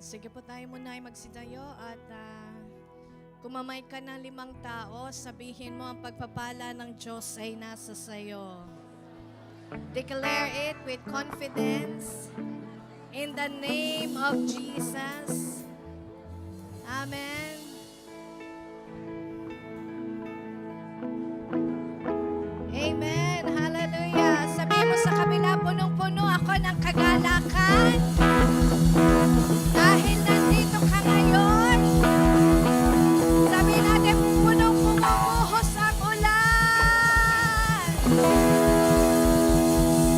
Sige po tayo muna ay magsidayo at kumamay ka ng 5 tao, sabihin mo ang pagpapala ng Diyos ay nasa sayo. Declare it with confidence in the name of Jesus. Amen. Amen. Hallelujah. Sabihin mo sa kabila, punong-puno ako ng kagalakan. Dahil nandito ka ngayon, sabihin natin, punong bumubuhos ang ulan.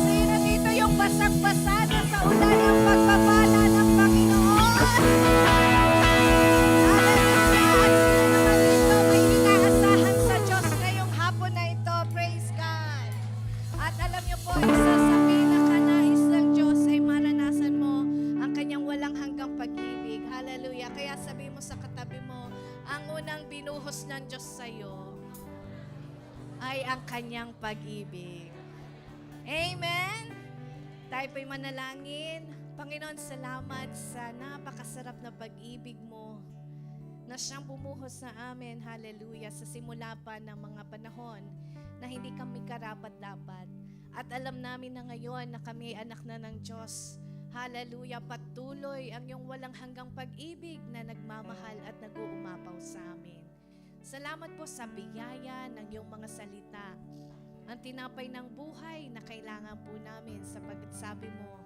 Sino dito yung basag-basa na sa ulan yung pagpapala ng Panginoon? Hallelujah. At sino naman dito may inaasahan sa Diyos ngayong hapon na ito? Praise God. At alam niyo po, isa sa pinakanais ng Diyos ay maranasan mo ang kanyang walang hanggang pag-ibig. Hallelujah. Kaya sabi mo sa katabi mo, ang unang binuhos ng Diyos sa iyo ay ang kanyang pag-ibig. Amen. Tayo po'y manalangin. Panginoon, salamat sa napakasarap na pag-ibig mo na siyang bumuhos sa amin. Hallelujah. Sa simula pa ng mga panahon na hindi kami karapat-dapat. At alam namin na ngayon na kami anak na ng Diyos. Hallelujah. Patuloy ang iyong walang hanggang pag-ibig na nagmamahal at nag-uumapaw sa amin. Salamat po sa biyaya ng iyong mga salita. Ang tinapay ng buhay na kailangan po namin sapagkat sabi mo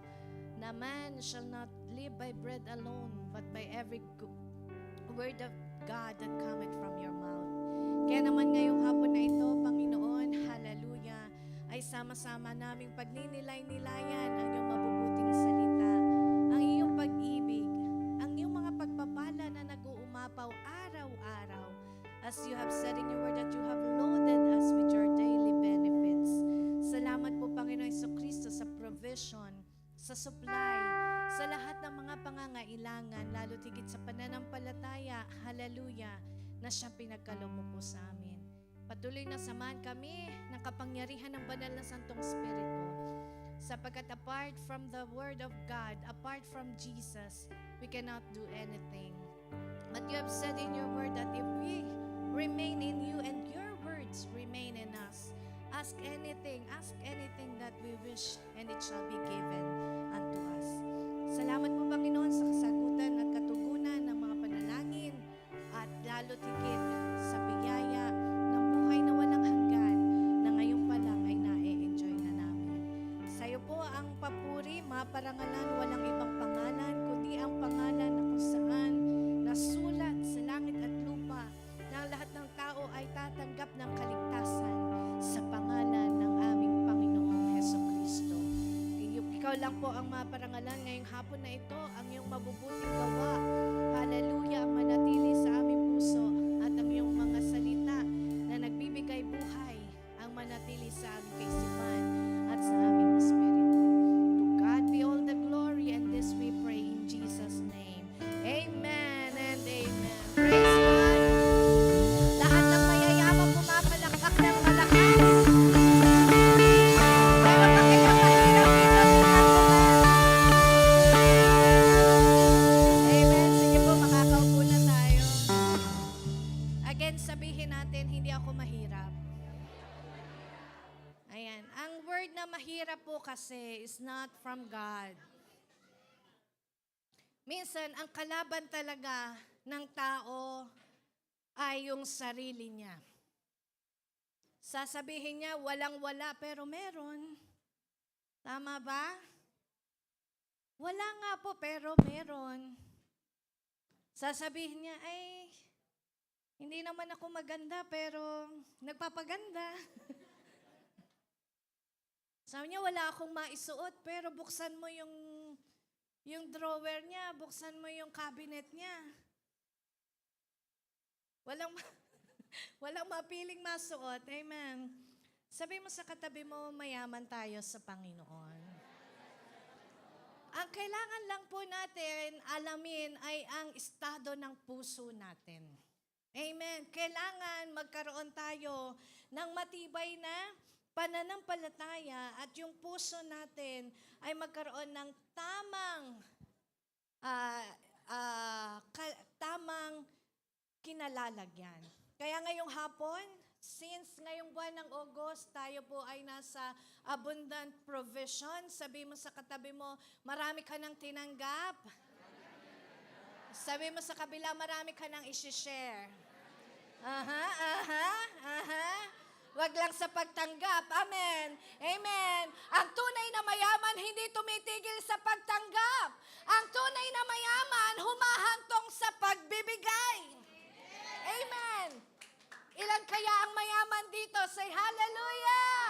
na man shall not live by bread alone but by every word of God that cometh from your mouth. Kaya naman ngayong hapon na ito, Panginoon, hallelujah, ay sama-sama naming pagninilay-nilayan ang iyong mabubuting salita, ang iyong pag-ibig, ang iyong mga pagpapala na nag-uumapaw araw-araw. As you have said in your word that you have loaded us with your daily benefits. Salamat po, Panginoon Jesucristo, sa provision, sa supply, sa lahat ng mga pangangailangan, lalo tigit sa pananampalataya, hallelujah, na siyang pinagkaloob mo po sa amin. Patuloy na samahan kami ng kapangyarihan ng banal na Santong Espiritu. Sapagkat apart from the Word of God, apart from Jesus, we cannot do anything. But you have said in your word that if we remain in you and your words remain in us, ask anything that we wish, and it shall be given unto us. Salamat po, Panginoon, sa kasagutan at katugunan ng mga panalangin at lalo tigit sa biyaya ng buhay na walang hanggan na ngayon pa lang ay na-enjoy na namin. Sa iyo po ang papuri, maparangalan, walang ibang pangalan, kundi ang pangalan na kung saan nasulat sa langit at lupa na ang lahat ng tao ay tatanggap ng kaligtasan sa pangalan ng aming Panginoong Jesucristo. Ikaw lang po ang maparangalan ngayong hapon na ito, ang iyong mabubuting gawa. Hallelujah, ang manatili sa aming puso at ang iyong mga salita na nagbibigay buhay, ang manatili sa aming kaisipan at sa aming espiritu. To God be all the glory, and this we pray in Jesus' name. Amen and amen. Praise God. Lahat ng mayayaman pumapalakpak ng malakas. Pero pag kayo mahirap dito, amen. Sige po, makakaupo na tayo. Again, sabihin natin, hindi ako mahirap. Ayan. Ang word na mahirap po kasi is not from God. Minsan, ang kalaban talaga ng tao ay yung sarili niya. Sasabihin niya, walang-wala, pero meron. Tama ba? Wala nga po, pero meron. Sasabihin niya, ay, hindi naman ako maganda, pero nagpapaganda. Sabi niya, wala akong maisuot, pero buksan mo yung drawer niya, buksan mo yung cabinet niya. Walang mapiling masuot. Amen. Sabi mo sa katabi mo, mayaman tayo sa Panginoon. Ang kailangan lang po natin alamin ay ang estado ng puso natin. Amen. Kailangan magkaroon tayo ng matibay na pananampalataya at yung puso natin ay magkaroon ng tamang lalagyan. Kaya ngayong hapon, since ngayong buwan ng August, tayo po ay nasa abundant provision. Sabi mo sa katabi mo, marami ka nang tinanggap. Sabi mo sa kabila, marami ka nang isi-share. Wag lang sa pagtanggap. Amen. Amen. Ang tunay na mayaman hindi tumitigil sa pagtanggap. Ang tunay na mayaman humahantong sa pagbibigay. Amen. Ilan kaya ang mayaman dito? Say hallelujah.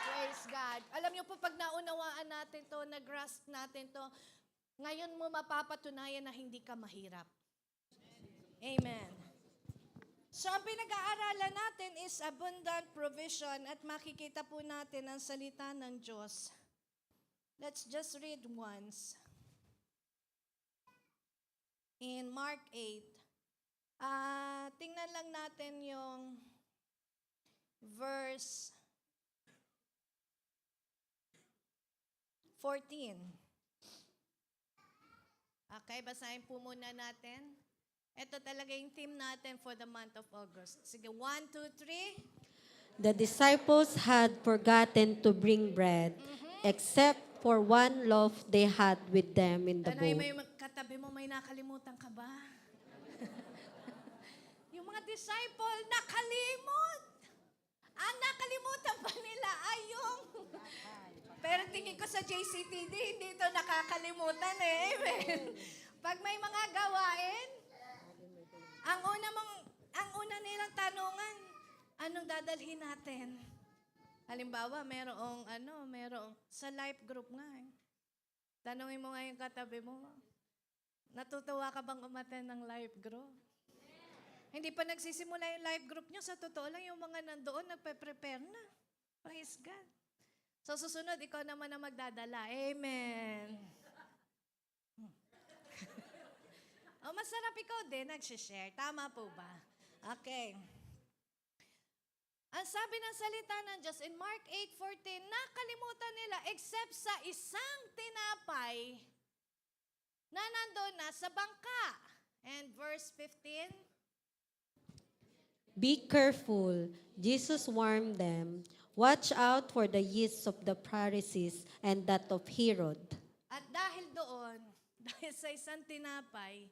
Praise God. Alam niyo po, pag naunawaan natin to, nag-grasp natin to, ngayon mo mapapatunayan na hindi ka mahirap. Amen. So, ang pinag-aaralan natin is abundant provision at makikita po natin ang salita ng Diyos. Let's just read once. In Mark 8. Tingnan lang natin yung verse 14. Okay, basahin po muna natin. Ito talaga yung theme natin for the month of August. Sige, 1, 2, 3. The disciples had forgotten to bring bread, except for one loaf they had with them in the Tanay, boat. may katabi mo, may nakalimutan ka ba? Yung mga disciple, nakalimot. Ang nakalimutan pa nila ay yung... Pero tingin ko sa JCTD, hindi ito nakakalimutan eh. Amen. Pag may mga gawain, ang una nilang tanungan, anong dadalhin natin? Halimbawa, merong sa life group nga eh. Tanungin mo nga yung katabi mo, natutuwa ka bang umattend ng life group? Hindi pa nagsisimula yung life group nyo, sa totoo lang yung mga nandoon, nagpe-prepare na. Praise God. So susunod, ikaw naman ang magdadala. Amen. Masarap ikaw din, nag-share. Tama po ba? Okay. Ang sabi ng salita ng Diyos in Mark 8:14, nakalimutan nila except sa isang tinapay na nandoon na sa bangka. And verse 15. Be careful, Jesus warned them. Watch out for the yeast of the Pharisees and that of Herod. At dahil doon, dahil sa isang tinapay,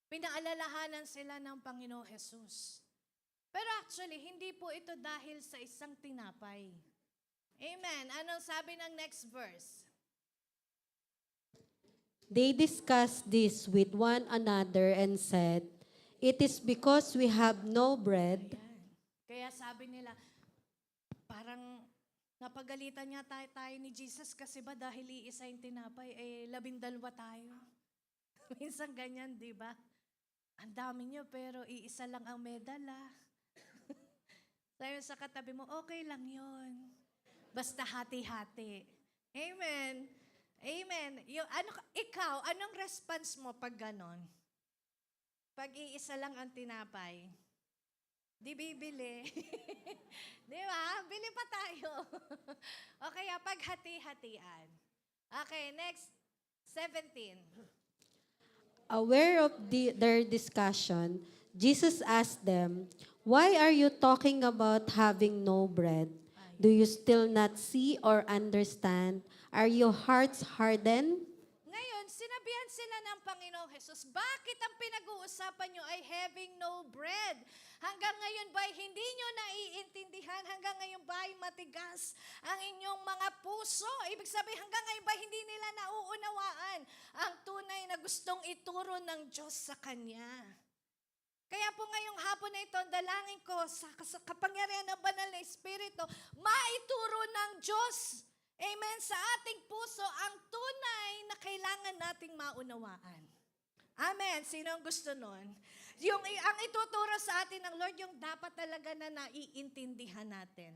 pinaalalahanan sila ng Panginoong Jesus. Pero actually, hindi po ito dahil sa isang tinapay. Amen. Anong sabi ng next verse? They discussed this with one another and said, "It is because we have no bread." Ayan. Kaya sabi nila, parang napagalitan niya tayo ni Jesus kasi ba dahil iisa yung tinapay, 12 tayo. Minsan ganyan, di ba? Ang dami niyo pero iisa lang ang medal Sabi sa katabi mo, okay lang yon. Basta hati-hati. Amen. Amen. Ikaw, anong response mo pag ganon? Pag iisa lang ang tinapay, di bibili. Di ba? Bili pa tayo. O kaya pag hati-hatian. Okay, next, 17. Aware of their discussion, Jesus asked them, "Why are you talking about having no bread? Do you still not see or understand? Are your hearts hardened?" Ngayon, sinabihan sila ng Panginoong Jesus, bakit ang pinag-uusapan nyo ay having no bread? Hanggang ngayon ba hindi nyo naiintindihan? Hanggang ngayon ba ay matigas ang inyong mga puso? Ibig sabihin, hanggang ngayon ba hindi nila nauunawaan ang tunay na gustong ituro ng Diyos sa Kanya? Kaya po ngayong hapon na ito, ang dalangin ko sa kapangyarihan ng Banal na Espiritu, maituro ng Diyos, amen, sa ating puso ang tunay na kailangan nating maunawaan. Amen. Sino ang gusto nun? Ang ituturo sa atin ng Lord, yung dapat talaga na naiintindihan natin.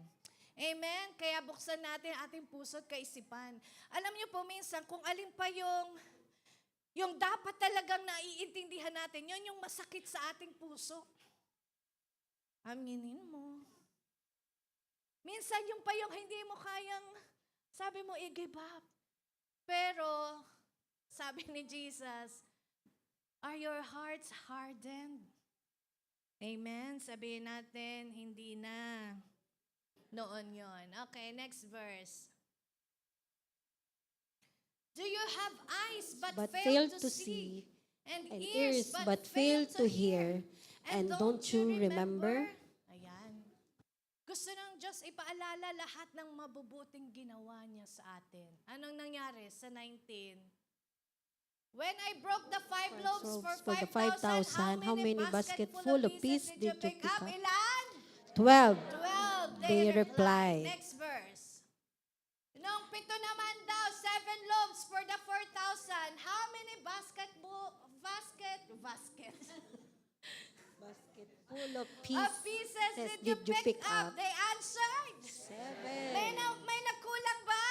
Amen? Kaya buksan natin ating puso at kaisipan. Alam niyo po minsan, kung alin pa yung dapat talagang naiintindihan natin, yun yung masakit sa ating puso. Aminin mo. Minsan yung pa yung hindi mo kayang, sabi mo, i-give up. Pero, sabi ni Jesus, are your hearts hardened? Amen. Sabihin natin, hindi na. Noon yon. Okay, next verse. Do you have eyes but fail to see? And ears but fail to hear? And don't you remember? Ayan. Gusto ng Diyos ipaalala lahat ng mabubuting ginawa niya sa atin. Anong nangyari sa 19? When I broke the 5 loaves for the 5,000, how many basket full of peas did you pick up? Ilan? 12. 12. They replied. Next verse. Nung 7 naman daw, 7 loaves for the 4,000, how many basket Basket full of pieces did you pick up? They answered. 7. May nagkulang ba?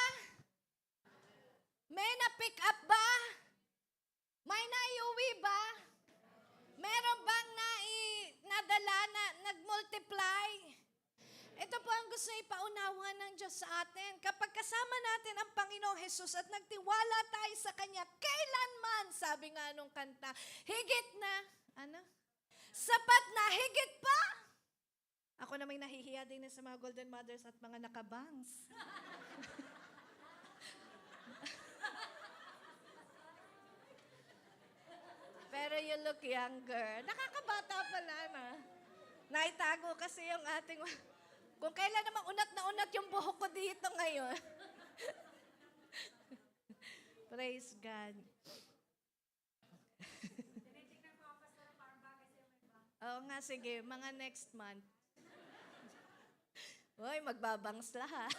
May na-pick up ba? May naiuwi ba? Meron bang nadala na nag-multiply? Ito po ang gusto ipaunawa ng Diyos sa atin. Kapag kasama natin ang Panginoong Jesus at nagtiwala tayo sa Kanya, kailanman, sabi nga nung kanta, higit na, sapat na, higit pa. Ako na may nahihiya din sa mga Golden Mothers at mga nakabangs. Pero you look younger. Nakakabata pala na. Naitago kasi yung ating... Kung kailan namang unat na unat yung buhok ko dito ngayon. Praise God. Oo nga, sige. Mga next month. Uy, magbabangs lahat.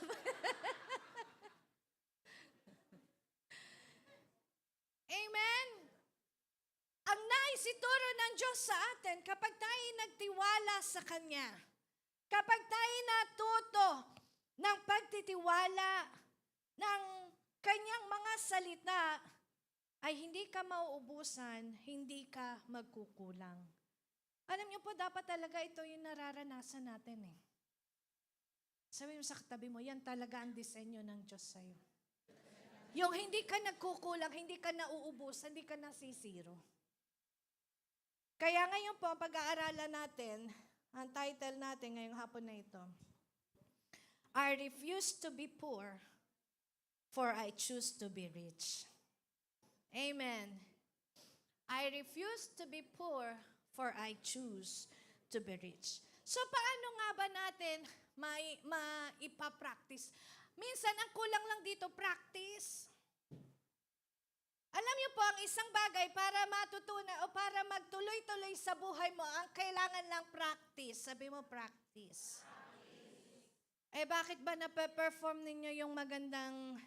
Amen? Ang nais ituro ng Diyos sa atin kapag tayo nagtiwala sa Kanya, kapag tayo natuto ng pagtitiwala ng Kanyang mga salita, ay hindi ka mauubusan, hindi ka magkukulang. Alam niyo po, dapat talaga ito yung nararanasan natin eh. Sabi mo sa katabi mo, yan talaga ang disenyo ng Diyos sa'yo. Yung hindi ka nagkukulang, hindi ka nauubusan, hindi ka nasisiro. Kaya ngayon po, pag-aaralan natin, ang title natin ngayong hapon na ito, I refuse to be poor, for I choose to be rich. Amen. I refuse to be poor, for I choose to be rich. So paano nga ba natin maipapractice? Minsan, ang kulang lang dito, practice. Alam niyo po, ang isang bagay para matutunan o para magtuloy-tuloy sa buhay mo, ang kailangan lang practice. Sabi mo, practice. Eh bakit ba nape-perform ninyo yung magandang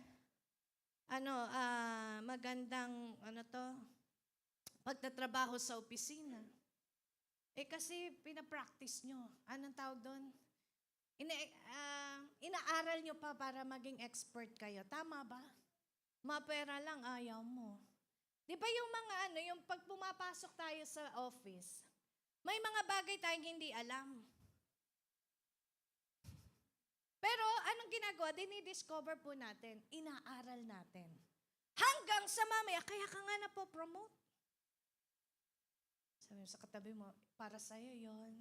pagtatrabaho sa opisina? Eh kasi pinapractice nyo. Anong tawag doon? Inaaral nyo pa para maging expert kayo. Tama ba? Mapera lang, ayaw mo. Di ba yung mga yung pag pumapasok tayo sa office, may mga bagay tayong hindi alam. Pero anong ginagawa? Dinidiscover po natin, inaaral natin. Hanggang sa mamaya, kaya ka nga na-promote. Sabi mo sa katabi mo, para sa'yo yon.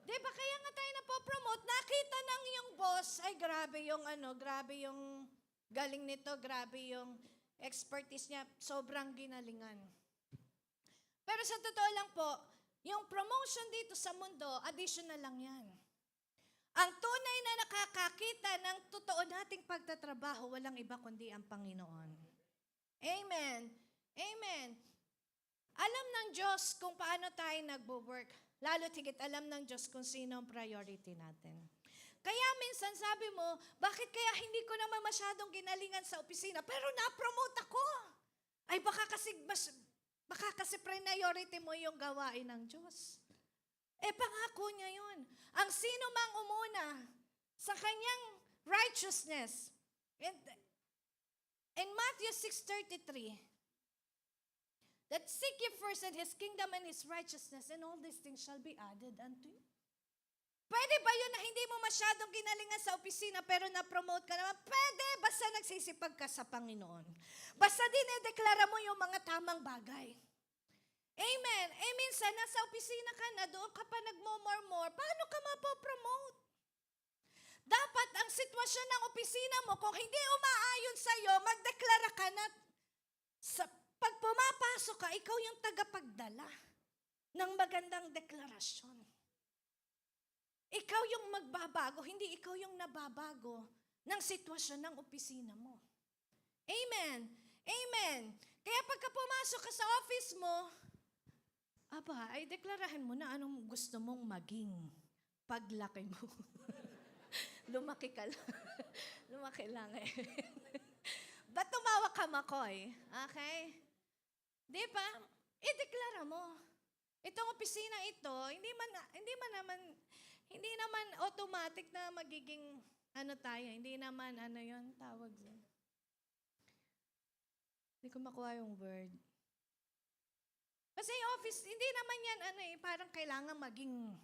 Di ba kaya nga tayo na-promote? Nakita ng yung boss, ay grabe yung galing nito, grabe yung expertise niya, sobrang ginalingan. Pero sa totoo lang po, yung promotion dito sa mundo, additional lang yan. Ang tunay na nakakakita ng totoo nating pagtatrabaho, walang iba kundi ang Panginoon. Amen. Amen. Alam ng Diyos kung paano tayo nagbo-work. Lalo tigit alam ng Diyos kung sino ang priority natin. Kaya minsan sabi mo, bakit kaya hindi ko naman masyadong ginalingan sa opisina, pero na-promote ako? Ay baka kasi priority mo yung gawain ng Diyos. Eh pangako niya yun. Ang sino mang umuna sa kanyang righteousness. In Matthew 6:33, that seek ye first and His kingdom and His righteousness, and all these things shall be added unto you. Pwede ba yun na hindi mo masyadong ginalingan sa opisina pero na-promote ka naman? Pwede, basta nagsisipag ka sa Panginoon. Basta dinedeklara mo yung mga tamang bagay. Amen. Eh minsan, nasa opisina ka na, doon ka pa nagmo-more, paano ka mapopromote? Dapat ang sitwasyon ng opisina mo, kung hindi umaayon sa'yo, magdeklara ka na sa pag pumapasok ka, ikaw yung tagapagdala ng magandang deklarasyon. Ikaw yung magbabago, hindi ikaw yung nababago ng sitwasyon ng opisina mo. Amen. Amen. Kaya pagka pumasok ka sa office mo, ay deklarahin mo na anong gusto mong maging paglaki mo. Lumaki ka lang. Lumaki lang eh. Ba't tumawa ka, Makoy? Okay? Di ba? I-deklara mo. Itong opisina ito, hindi naman automatic na magiging tayo. Hindi naman yon tawag dyan. Hindi ko makuha yung word. Kasi yung office, hindi naman yan parang kailangan maging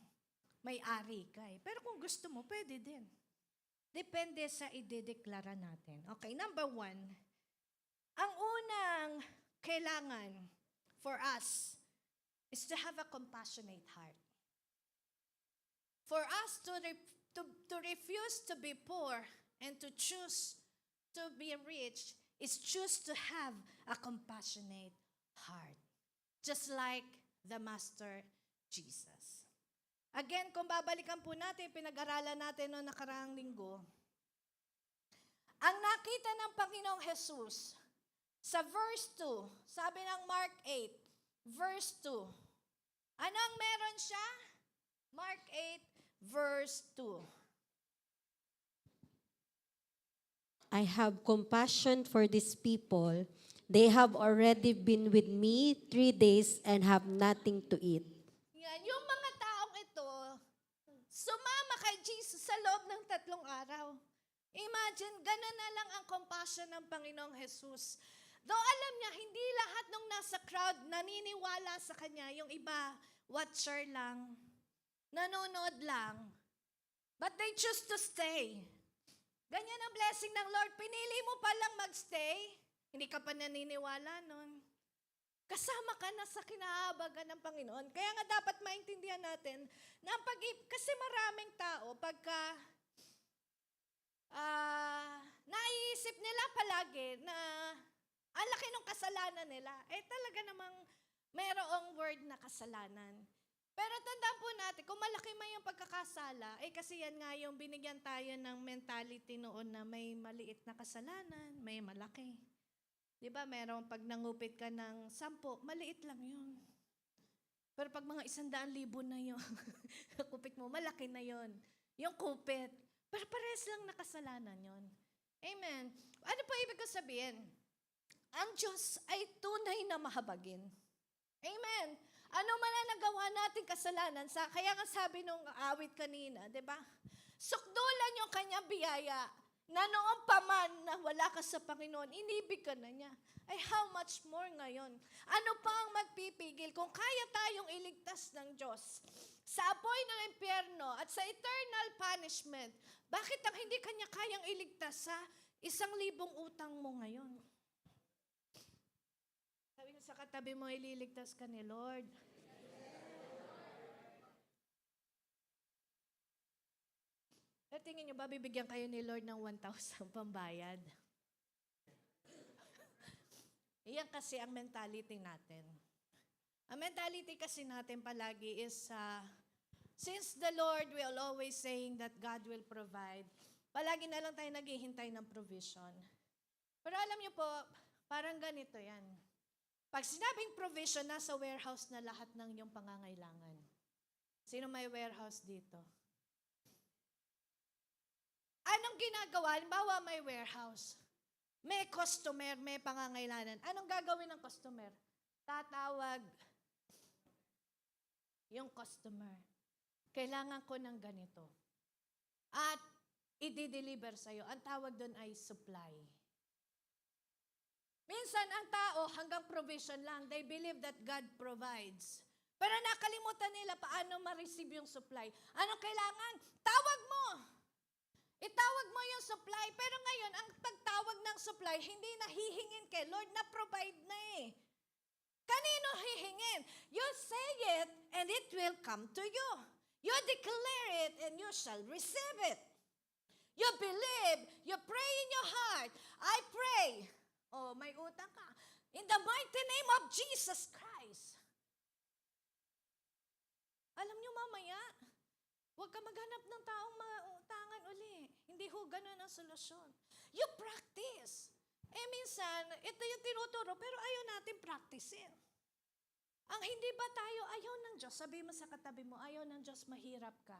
may-ari ka eh. Pero kung gusto mo, pwede din. Depende sa idedeklara natin. Okay, number 1. Ang unang kailangan for us is to have a compassionate heart. For us to refuse to be poor and to choose to be rich is choose to have a compassionate heart. Just like the Master Jesus. Again, kung babalikan po natin, pinag-aralan natin noong nakaraang linggo, ang nakita ng Panginoong Jesus sa verse 2, sabi ng Mark 8, verse 2, anong meron siya? Mark 8, verse 2. I have compassion for these people. They have already been with me 3 days and have nothing to eat. Yan, yung mga taong ito, sumama kay Jesus sa loob ng 3 araw. Imagine, gano'n na lang ang compassion ng Panginoong Jesus. Though alam niya, hindi lahat nung nasa crowd naniniwala sa Kanya. Yung iba, watcher lang, nanonood lang. But they choose to stay. Ganyan ang blessing ng Lord. Pinili mo palang magstay. Hindi ka pa naniniwala nun. Kasama ka na sa kinaabagan ng Panginoon. Kaya nga dapat maintindihan natin na kasi maraming tao pagka naiisip nila palagi na ang laki ng kasalanan nila, talaga namang mayroong word na kasalanan. Pero tandaan po natin, kung malaki man yung pagkakasala, kasi yan nga yung binigyan tayo ng mentality noon na may maliit na kasalanan, may malaki. Di ba, merong pag nangupit ka ng 10, maliit lang yun. Pero pag mga 100,000 na yun, kupit mo, malaki na yun. Yung kupit. Pero pares lang na kasalanan yun. Amen. Ano pa ibig ko sabihin? Ang Diyos ay tunay na mahabagin. Amen. Ano man ang nagawa natin kasalanan, kaya nga sabi nung awit kanina, di ba? Sukdulan yung kanyang biyaya na noong pa man na wala ka sa Panginoon, inibig ka na niya. Ay how much more ngayon? Ano pa ang magpipigil kung kaya tayong iligtas ng Diyos sa apoy ng impyerno at sa eternal punishment? Bakit ang hindi kanya kayang iligtas sa 1,000 utang mo ngayon? Sabi ko sa katabi mo, ililigtas ka ni Lord. At tingin nyo ba, bibigyan kayo ni Lord ng 1,000 pambayad? Iyan kasi ang mentality natin. Ang mentality kasi natin palagi is, since the Lord will always saying that God will provide, palagi na lang tayo naghihintay ng provision. Pero alam nyo po, parang ganito yan. Pag sinabing provision, nasa warehouse na lahat ng iyong pangangailangan. Sino may warehouse dito? Anong ginagawa? Halimbawa may warehouse. May customer, may pangangailangan. Anong gagawin ng customer? Tatawag yung customer. Kailangan ko ng ganito. At i-deliver sa'yo. Ang tawag doon ay supply. Minsan ang tao hanggang provision lang. They believe that God provides. Pero nakalimutan nila paano ma-receive yung supply. Anong kailangan? Tawag mo! Itawag mo yung supply. Pero ngayon, ang pagtawag ng supply, hindi na hihingin kay Lord, na-provide na eh. Kanino hihingin. You say it, and it will come to you. You declare it, and you shall receive it. You believe, you pray in your heart. I pray. Oh, may utang ka. In the mighty name of Jesus Christ. Alam nyo mamaya, huwag ka maghanap ng taong mautangan uli. Hindi ho ganun ang solusyon. You practice. Minsan, ito yung tinuturo, pero ayaw natin practicein. Ang hindi ba tayo ayaw ng Diyos? Sabi mo sa katabi mo, ayaw ng Diyos, mahirap ka.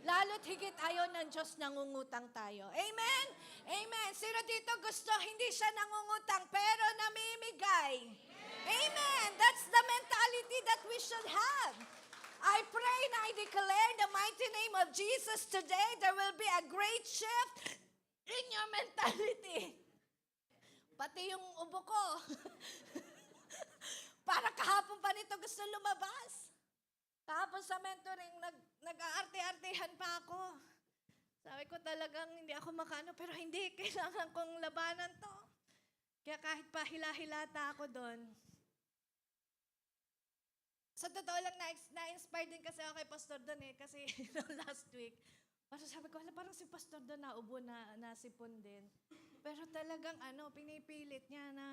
Lalo't higit ayaw ng Diyos, nangungutang tayo. Amen? Amen. Sino dito gusto, hindi siya nangungutang, pero namimigay? Amen. That's the mentality that we should have. I pray and I declare in the mighty name of Jesus today, there will be a great shift in your mentality. Pati yung ubo ko. Para kahapon pa nito gusto lumabas. Kahapon sa mentoring, nag-aarte-artehan pa ako. Sabi ko talagang hindi ako makano, pero hindi, kailangan kong labanan to. Kaya kahit pa hila-hilata ako doon. Sa totoo lang, na-inspired din kasi ako kay Pastor doon kasi last week. Parang sabi ko, parang si Pastor doon naubo na nasipon din. Pero talagang pinipilit niya na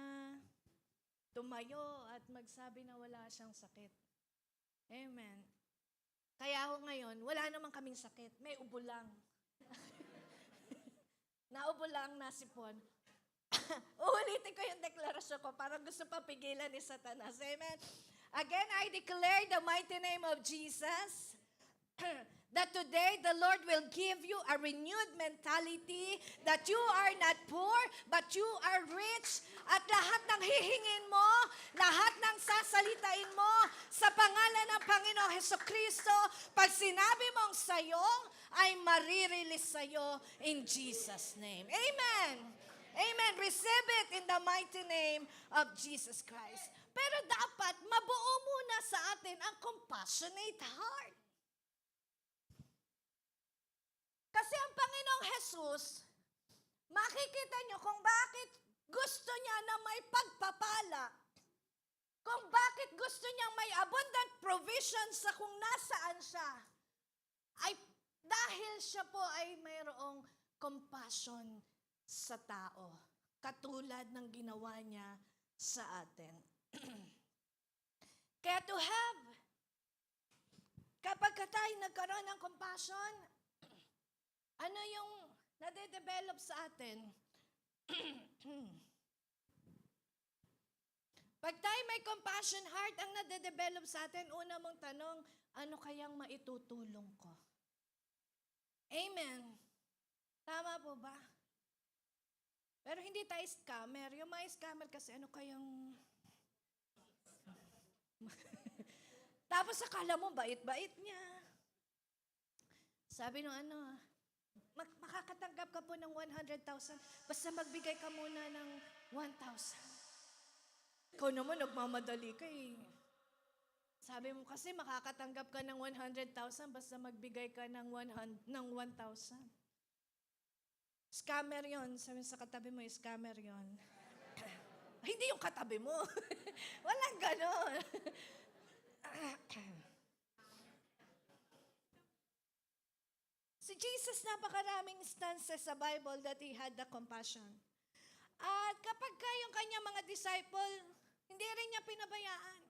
tumayo at magsabi na wala siyang sakit. Amen. Kaya ako ngayon, wala naman kaming sakit. May ubo lang. Naubo lang, nasipon. Uulitin ko yung deklarasyon ko. Parang gusto pa pigilan ni Satanas. Amen. Again, I declare the mighty name of Jesus that today the Lord will give you a renewed mentality that you are not poor, but you are rich. At lahat ng hihingin mo, lahat ng sasalitain mo sa pangalan ng Panginoong Hesukristo, pag sinabi mong sayo, ay maririlis sayo in Jesus' name. Amen. Amen. Receive it in the mighty name of Jesus Christ. Pero dapat mabuo muna sa atin ang compassionate heart. Kasi ang Panginoong Jesus, makikita nyo kung bakit gusto niya na may pagpapala. Kung bakit gusto niya may abundant provision sa kung nasaan siya. Ay dahil siya po ay mayroong compassion sa tao. Katulad ng ginawa niya sa atin. Kaya to have, kapag tayo nagkaroon ng compassion, ano yung nade-develop sa atin? Pag tayo may compassion heart, ang nade-develop sa atin, una mong tanong, ano kayang maitutulong ko? Amen. Tama po ba? Pero hindi tayo scammer. Yung mga scammer kasi, ano kayang... Tapos akala mo, bait-bait niya. Sabi nung makakatanggap ka po ng 100,000, basta magbigay ka muna ng 1,000. Ikaw naman, nagmamadali ka eh. Sabi mo kasi, makakatanggap ka ng 100,000, basta magbigay ka ng 1,000. Scammer yon. Sabi sa katabi mo, scammer yon. Hindi yung katabi mo. Walang ganon. Si Jesus, napakaraming instances sa Bible that He had the compassion. At kapag yung kanyang mga disciple, hindi rin niya pinabayaan.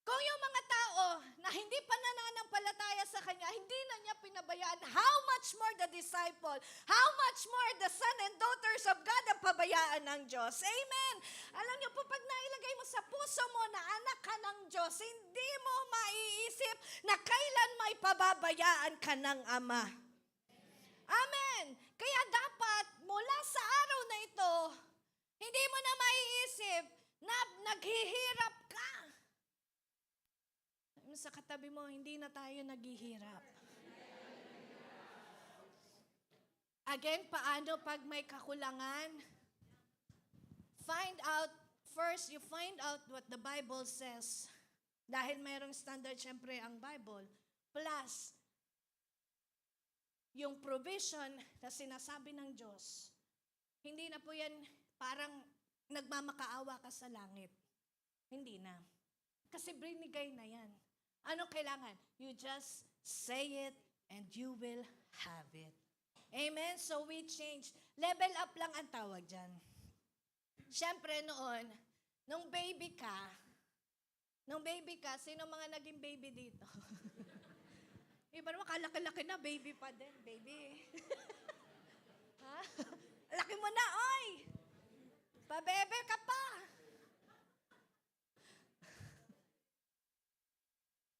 Kung yung mga tao na hindi pa nananampalataya sa Kanya, hindi na niya pinabayaan, how much more the disciple, how much more the son and daughters of God ang pabayaan ng Diyos. Amen. Alam niyo po, pag nailagay mo sa puso mo na anak ka ng Diyos, hindi mo maiisip na kailan may pababayaan ka ng Ama. Amen. Kaya dapat, mula sa araw na ito, hindi mo na maiisip na naghihirap ka. Sa katabi mo, hindi na tayo naghihirap. Again, paano pag may kakulangan? First, you find out what the Bible says. Dahil mayroong standard, syempre, ang Bible. Plus, yung provision na sinasabi ng Diyos. Hindi na po yan parang nagmamakaawa ka sa langit. Hindi na. Kasi binigay na yan. Ano kailangan? You just say it and you will have it. Amen? So we change. Level up lang ang tawag dyan. Siyempre noon, nung baby ka, sino mga naging baby dito? Iba naman, kalaki-laki na, baby pa din. Baby. Ha? Laki mo na, oy! Pabebe ka pa!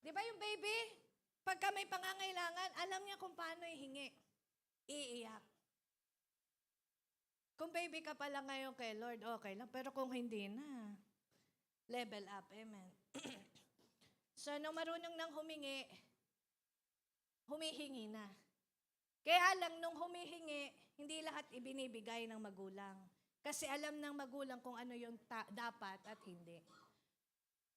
Di ba yung baby, pagka may pangangailangan, alam niya kung paano ihingi. Iiyak. Kung baby ka pa lang ngayon kay Lord, okay lang. Pero kung hindi na, level up. Amen. So, nung marunong nang humingi, humihingi na. Kaya lang, nung humihingi, hindi lahat ibinibigay ng magulang. Kasi alam ng magulang kung ano yung dapat at hindi.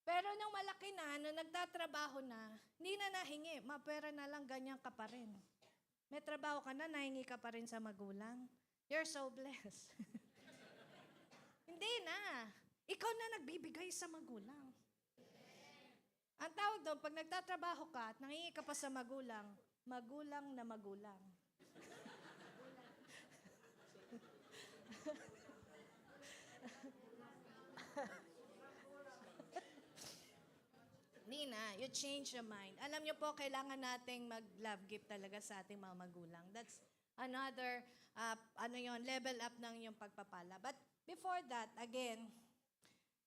Pero nung malaki na, nung nagtatrabaho na, hindi na nahingi. Mapera na lang, ganyan ka pa rin. May trabaho ka na, nahingi ka pa rin sa magulang. You're so blessed. Hindi na. Ikaw na nagbibigay sa magulang. Ang tawag doon, pag nagtatrabaho ka at nangingi ka pa sa magulang, magulang na magulang. Nina, you change your mind. Alam niyo po, kailangan nating mag-love gift talaga sa ating mga magulang. That's another, level up ng yung pagpapala. But before that, again,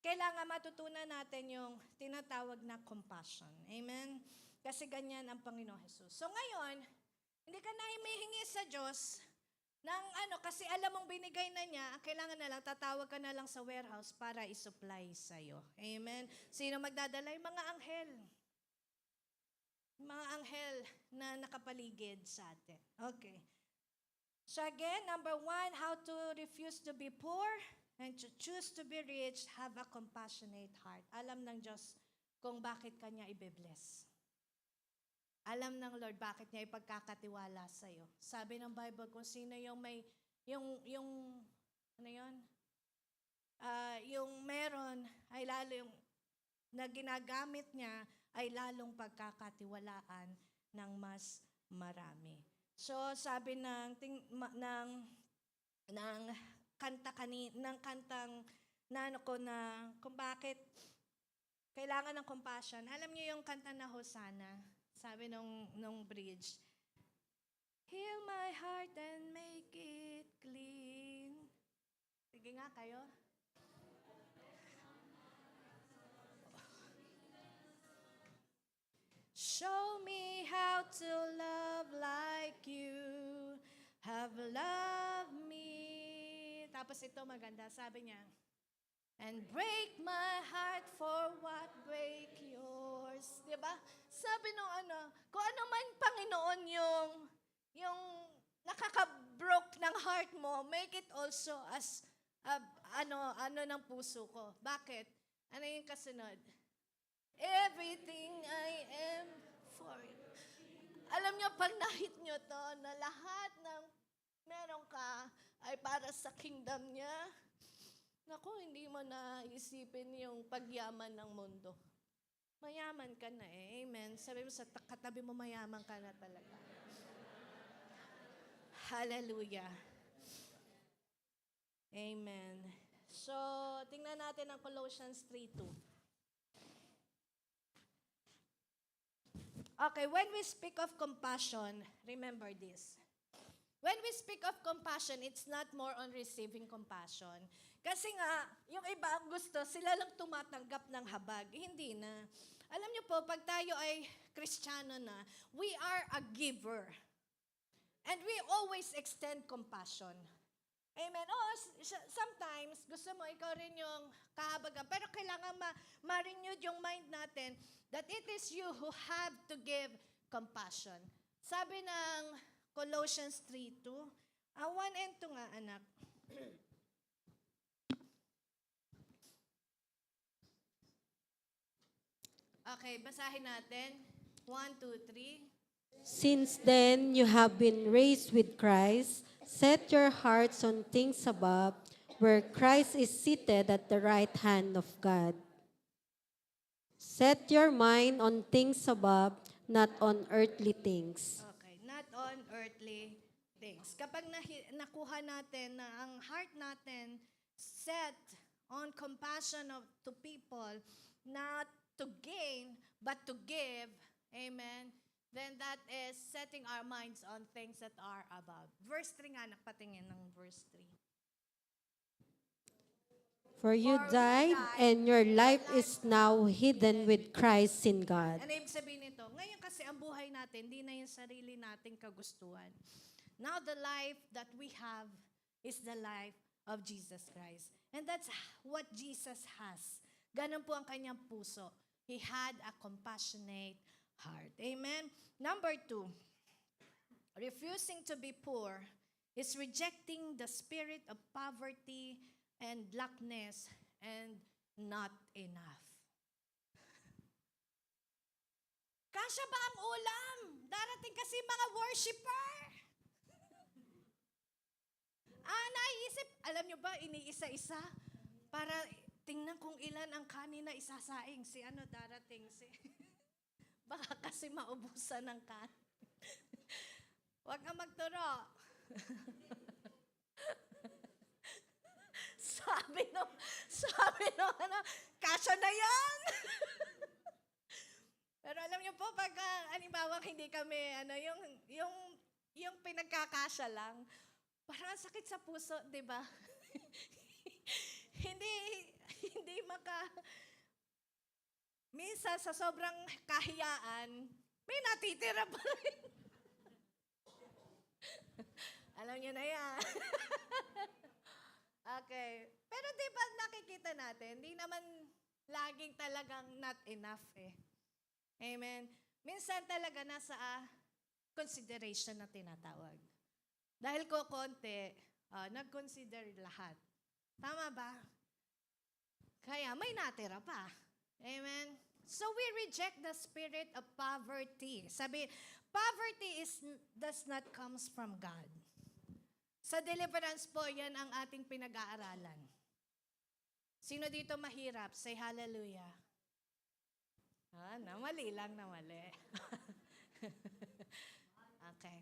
kailangan matutunan natin yung tinatawag na compassion. Amen? Kasi ganyan ang Panginoon Jesus. So ngayon, hindi ka na humihingi sa Diyos ng kasi alam mong binigay na niya, ang kailangan na lang, tatawag ka na lang sa warehouse para isupply sa'yo. Amen? Sino magdadala? Yung mga anghel. Mga anghel na nakapaligid sa atin. Okay. So again, number 1, how to refuse to be poor and to choose to be rich, have a compassionate heart. Alam ng Diyos kung bakit kanya ibe-bless. Alam ng Lord bakit niya ipagkakatiwala sa iyo. Sabi ng Bible kung sino yung may yung meron ay lalo yung na ginagamit niya ay lalong pagkakatiwalaan ng mas marami. So sabi ng kantang na kung bakit kailangan ng compassion. Alam niyo yung kanta na Hosanna? Sabi nung bridge, heal my heart and make it clean. Sige nga kayo. Show me how to love like you have loved me. Tapos ito maganda, sabi niya, and break my heart for what break yours. Diba? Sabi nung kung ano man Panginoon yung nakaka-broke ng heart mo, make it also as ng puso ko. Bakit? Ano yung kasunod? Everything I am for you. Alam nyo, pag nahit nyo to, na lahat ng meron ka ay para sa kingdom niya, naku, hindi mo na isipin yung pagyaman ng mundo. Mayaman ka na eh. Amen. Sabi mo sa katabi mo, mayaman ka na talaga. Hallelujah. Amen. So, tingnan natin ang Colossians 3:2. Okay, when we speak of compassion, remember this. When we speak of compassion, it's not more on receiving compassion. Kasi nga, yung iba ang gusto, sila lang tumatanggap ng habag. Hindi na. Alam niyo po, pag tayo ay Kristiyano na, we are a giver. And we always extend compassion. Amen. Sometimes, gusto mo ikaw rin yung kahabagan. Pero kailangan ma-renewed yung mind natin that it is you who have to give compassion. Sabi ng Colossians 3:2. 1 and 2 nga, anak. Okay, basahin natin. 1, 2, 3. Since then you have been raised with Christ, set your hearts on things above, where Christ is seated at the right hand of God. Set your mind on things above, not on earthly things. Okay, not on earthly things. Kapag nakuha natin na ang heart natin set on compassion to people, not to gain, but to give, amen, then that is setting our minds on things that are above. Verse 3 nga, nakapatingin ng verse 3. For you For we died, died, and your life is now hidden with Christ in God. Ano ibig sabihin nito? Ngayon kasi ang buhay natin, hindi na yung sarili nating kagustuhan. Now the life that we have is the life of Jesus Christ. And that's what Jesus has. Ganun po ang kanyang puso. He had a compassionate heart. Amen? Number 2, refusing to be poor is rejecting the spirit of poverty and lackness and not enough. Kasya ba ang ulam? Darating kasi mga worshiper. Naisip, alam nyo ba, iniisa-isa para tingnan kung ilan ang kanin na isasaing. Si ano darating, baka kasi maubusan ng kanin. Huwag ka magturo. Sabi no, kasya na yan. Pero alam niyo po, pag halimbawa hindi kami, yung pinagkakasya lang, parang sakit sa puso, di ba? hindi minsan sa sobrang kahiyaan, may natitira pa rin. Alam niyo na yan. Okay. Pero di ba nakikita natin, di naman laging talagang not enough eh. Amen. Minsan talaga nasa consideration na tinatawag. Dahil ko konti, nag-consider lahat. Tama ba? Kaya may natira pa. Amen. So we reject the spirit of poverty. Sabi, poverty does not comes from God. Sa deliverance po, yan ang ating pinag-aaralan. Sino dito mahirap? Say hallelujah. Namali lang, namali. Okay.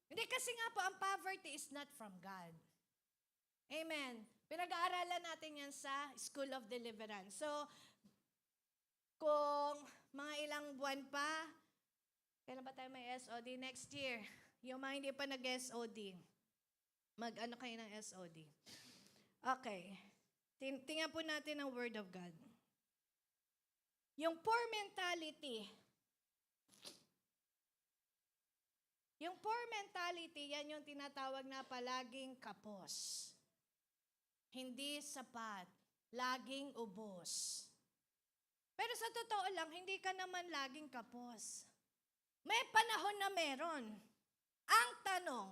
Hindi kasi nga po, ang poverty is not from God. Amen. Pinag-aaralan natin yan sa School of Deliverance. So, kung mga ilang buwan pa, kailan ba tayo may SOD? Next year. Yung mga hindi pa nag-SOD. Mag-ano kayo ng SOD. Okay. Tingnan po natin ang Word of God. Yung poor mentality. Yung poor mentality, yan yung tinatawag na palaging kapos. Hindi sapat. Laging ubos. Pero sa totoo lang, hindi ka naman laging kapos. May panahon na meron. Ang tanong,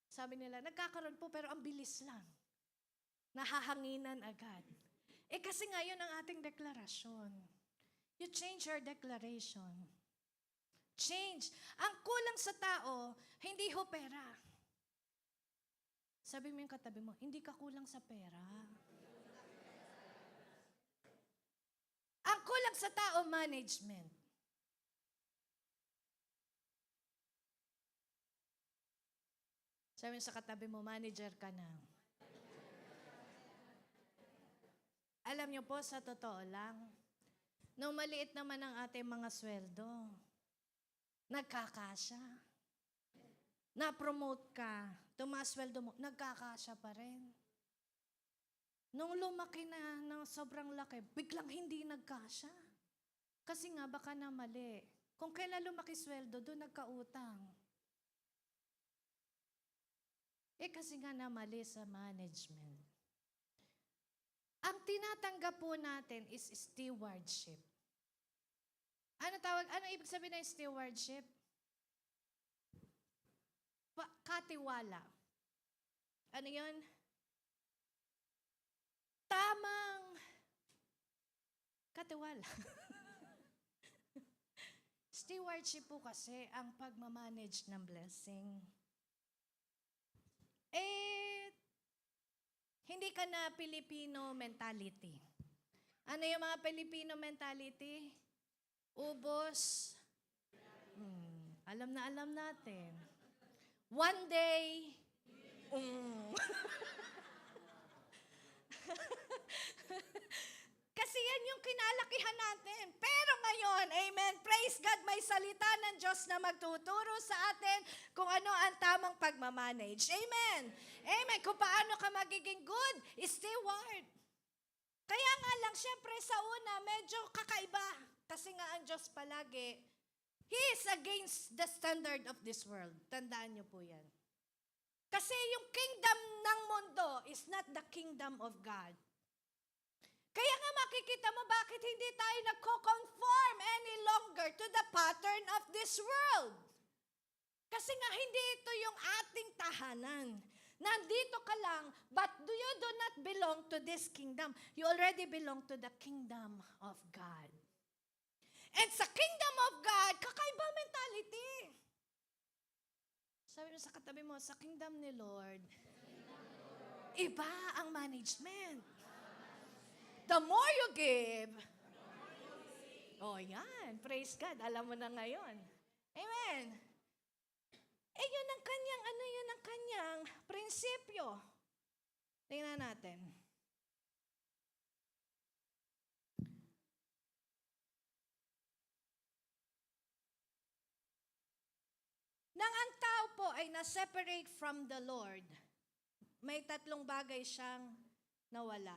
sabi nila, nagkakaroon po pero ang bilis lang. Nahahanginan agad. Kasi nga yun ang ating deklarasyon. You change your declaration. Change. Ang kulang sa tao, hindi ho pera. Sabi mo yung katabi mo, hindi ka kulang sa pera. Ang kulang sa tao, management. Sabi mo sa katabi mo, manager ka na. Alam niyo po, sa totoo lang, nung maliit naman ang ating mga sweldo, nagkakasya. Na-promote ka, tumaas sweldo mo, nagkakasya pa rin. Nung lumaki na ng sobrang laki, biglang hindi nagkasya. Kasi nga, baka na mali. Kung kailan lumaki sweldo, doon nagkautang. Kasi nga na mali sa management. Ang tinatanggap po natin is stewardship. Ano ibig sabihin ng stewardship? Katiwala. Ano yun? Tamang katiwala. Stewardship po kasi ang pagmamanage ng blessing. hindi ka na Filipino mentality. Ano yung mga Filipino mentality? Ubos. Alam na alam natin. One day. Kasi yan yung kinalakihan natin. Pero ngayon, amen, praise God, may salita ng Diyos na magtuturo sa atin kung ano ang tamang pagmamanage. Amen. Amen. Kung paano ka magiging good steward. Kaya nga lang, syempre sa una, medyo kakaiba. Kasi nga ang Diyos palagi, He is against the standard of this world. Tandaan niyo po yan. Kasi yung kingdom ng mundo is not the kingdom of God. Kaya nga makikita mo bakit hindi tayo nagko-conform any longer to the pattern of this world. Kasi nga hindi ito yung ating tahanan. Nandito ka lang, but you do not belong to this kingdom. You already belong to the kingdom of God. And sa kingdom of God, kakaiba mentality. Sabi mo sa katabi mo, sa kingdom ni Lord, iba ang management. The more you give, oh yan, praise God, alam mo na ngayon. Amen. Eh yun ang kanyang, yun ang kanyang prinsipyo. Tingnan natin. Nang ang tao po ay na-separate from the Lord, may tatlong bagay siyang nawala.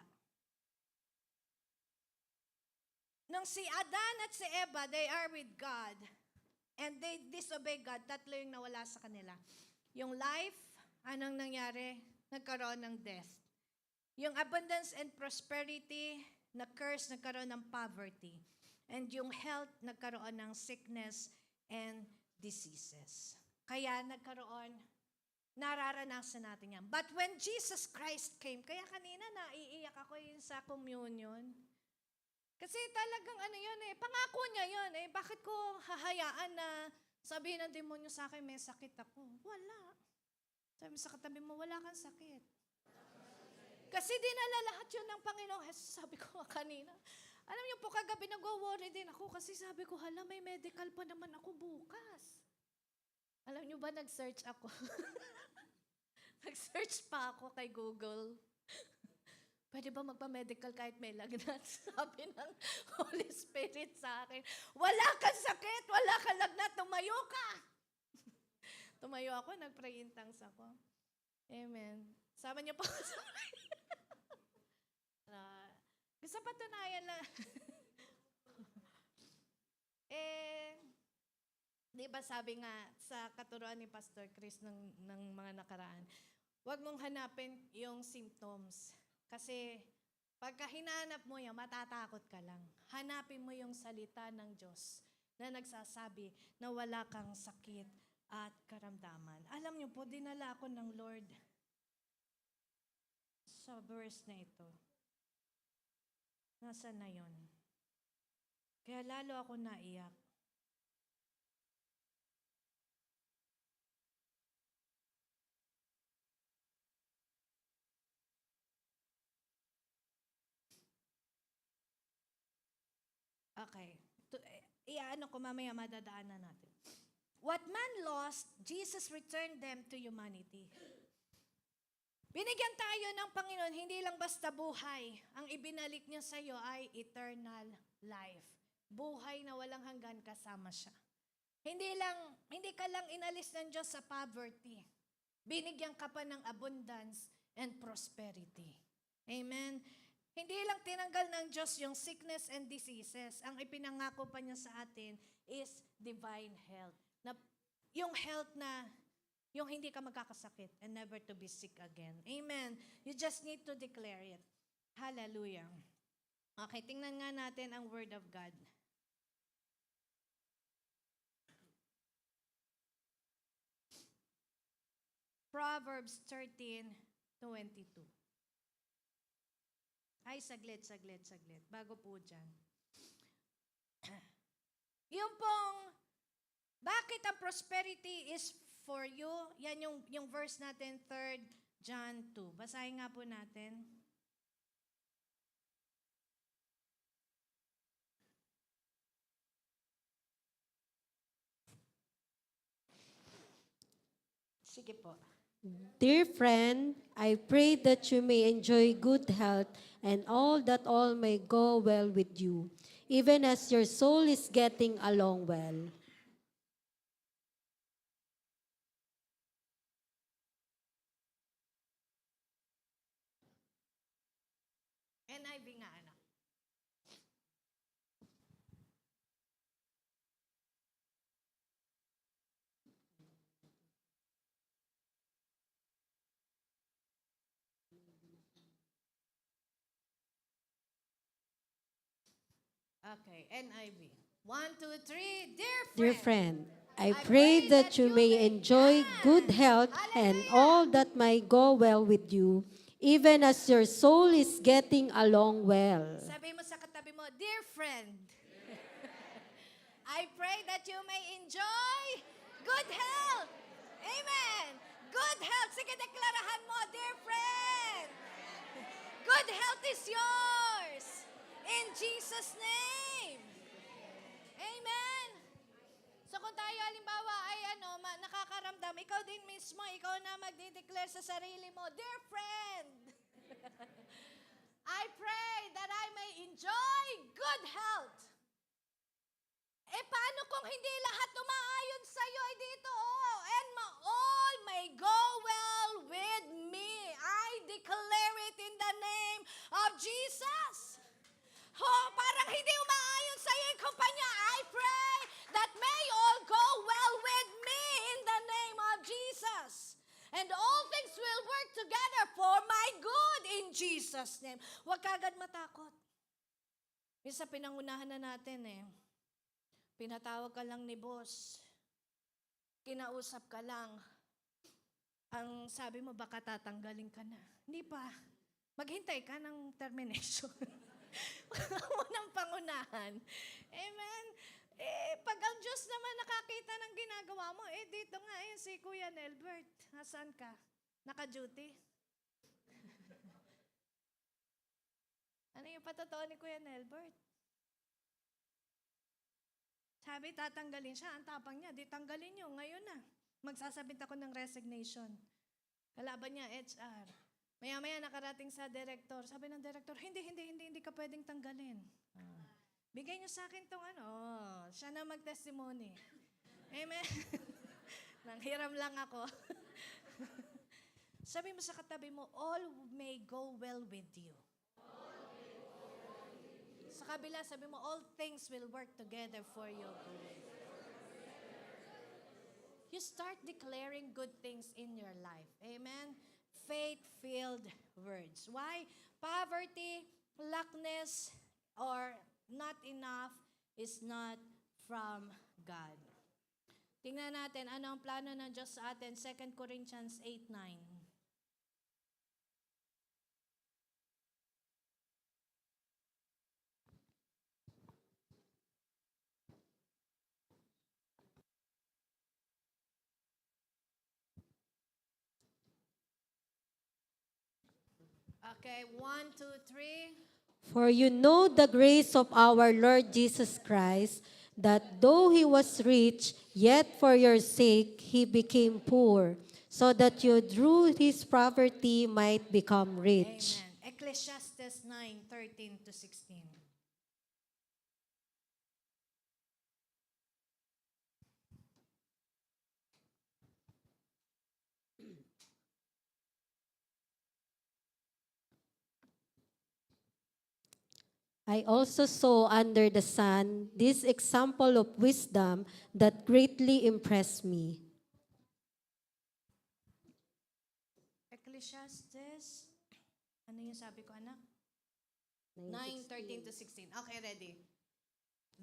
Nung si Adan at si Eva, they are with God, and they disobey God, tatlo yung nawala sa kanila. Yung life, anong nangyari? Nagkaroon ng death. Yung abundance and prosperity, na-curse, nagkaroon ng poverty. And yung health, nagkaroon ng sickness and diseases. Kaya nagkaroon, nararanasan natin yan. But when Jesus Christ came, kaya kanina naiiyak ako yun sa communion. Kasi talagang yun pangako niya yun bakit ko hahayaan na sabihin ng demonyo sa akin, may sakit ako? Wala. Sabi mo sa katabi mo, wala kang sakit. Kasi dinala lahat yun ng Panginoong Jesus. Sabi ko kanina, alam niyo po kagabi nag-worry din ako kasi sabi ko, hala may medical pa naman ako bukas. Alam niyo ba, nag-search ako. Nag-search pa ako kay Google. Pwede ba magpa-medical kahit may lagnat? Sabi ng Holy Spirit sa akin, wala kang sakit, wala kang lagnat, tumayo ka. Tumayo ako, nag-pray in tongues ako. Amen. Sama niyo po ako sa gusto patunayan na, di ba sabi nga sa katuruan ni Pastor Chris ng mga nakaraan, huwag mong hanapin yung symptoms. Kasi pagka hinanap mo yan, matatakot ka lang. Hanapin mo yung salita ng Diyos na nagsasabi na wala kang sakit at karamdaman. Alam niyo po, dinala ako ng Lord sa verse na ito. Nasaan na yun? Kaya lalo ako naiyak. Okay. Iyaano ko mamaya, madadaanan natin. What man lost, Jesus returned them to humanity. Binigyan tayo ng Panginoon, hindi lang basta buhay. Ang ibinalik niya sa iyo ay eternal life. Buhay na walang hanggan kasama siya. Hindi ka lang inalis ng Diyos sa poverty. Binigyan ka pa ng abundance and prosperity. Amen. Hindi lang tinanggal ng Diyos yung sickness and diseases. Ang ipinangako pa niya sa atin is divine health. Yung health na yung hindi ka magkakasakit and never to be sick again. Amen. You just need to declare it. Hallelujah. Okay, tingnan nga natin ang Word of God. Proverbs 13:22. Ay, saglit. Bago po dyan. Yung pong, bakit ang prosperity is for you? Yan yung verse natin, 3 John 2. Basahin nga po natin. Sige po. Dear friend, I pray that you may enjoy good health and all may go well with you, even as your soul is getting along well. NIV nga, anak. Okay, NIV. 1, 2, 3. Dear friend, I pray that you may enjoy good health and all that may go well with you, even as your soul is getting along well. Sabi mo sa katabi mo, dear friend, I pray that you may enjoy good health. Amen. Good health. Sige, deklarahan mo, dear friend. Good health is yours. In Jesus' name. Amen. So kung tayo halimbawa ay nakakaramdam, ikaw din mismo, ikaw na magdi-declare sa sarili mo, dear friend, I pray that I may enjoy good health. Paano kung hindi lahat umaayon sa'yo ay dito? And all may go well with me. I declare it in the name of Jesus. Parang hindi umaayon sa'yo yung kumpanya. I pray that may all go well with me in the name of Jesus. And all things will work together for my good in Jesus' name. Huwag ka agad matakot. Minsan pinangunahan na natin Pinatawag ka lang ni boss. Kinausap ka lang. Ang sabi mo, baka tatanggalin ka na. Hindi pa. Maghintay ka ng termination. Unang pangunahan. Amen. Pag ang Diyos naman nakakita ng ginagawa mo, dito nga si Kuya Nelbert. Nasaan ka? Naka-duty? Ano yung patotoo ni Kuya Nelbert? Sabi, tatanggalin siya. Ang tapang niya, di tanggalin niyo. Ngayon na. Magsasabit ako ng resignation. Kalaban niya, HR. Maya-maya nakarating sa director. Sabi ng director, hindi ka pwedeng tanggalin. Bigay niyo sa akin tong siya na mag-testimony. Amen. Nanghiram lang ako. Sabi mo sa katabi mo, all may go well with you. Sa kabila, sabi mo, all things will work together for your good. You start declaring good things in your life. Amen? Faith-filled words. Why? Poverty, lackness, or not enough is not from God. Tingnan natin, ano ang plano ng Diyos sa atin? 2 Corinthians 8:9. Okay, 1, 2, 3. For you know the grace of our Lord Jesus Christ, that though he was rich, yet for your sake he became poor, so that you through his poverty might become rich. Amen. Ecclesiastes 9:13-16. I also saw under the sun this example of wisdom that greatly impressed me. Ecclesiastes, ano yung sabi ko, anak? 9:13-16. Okay, ready.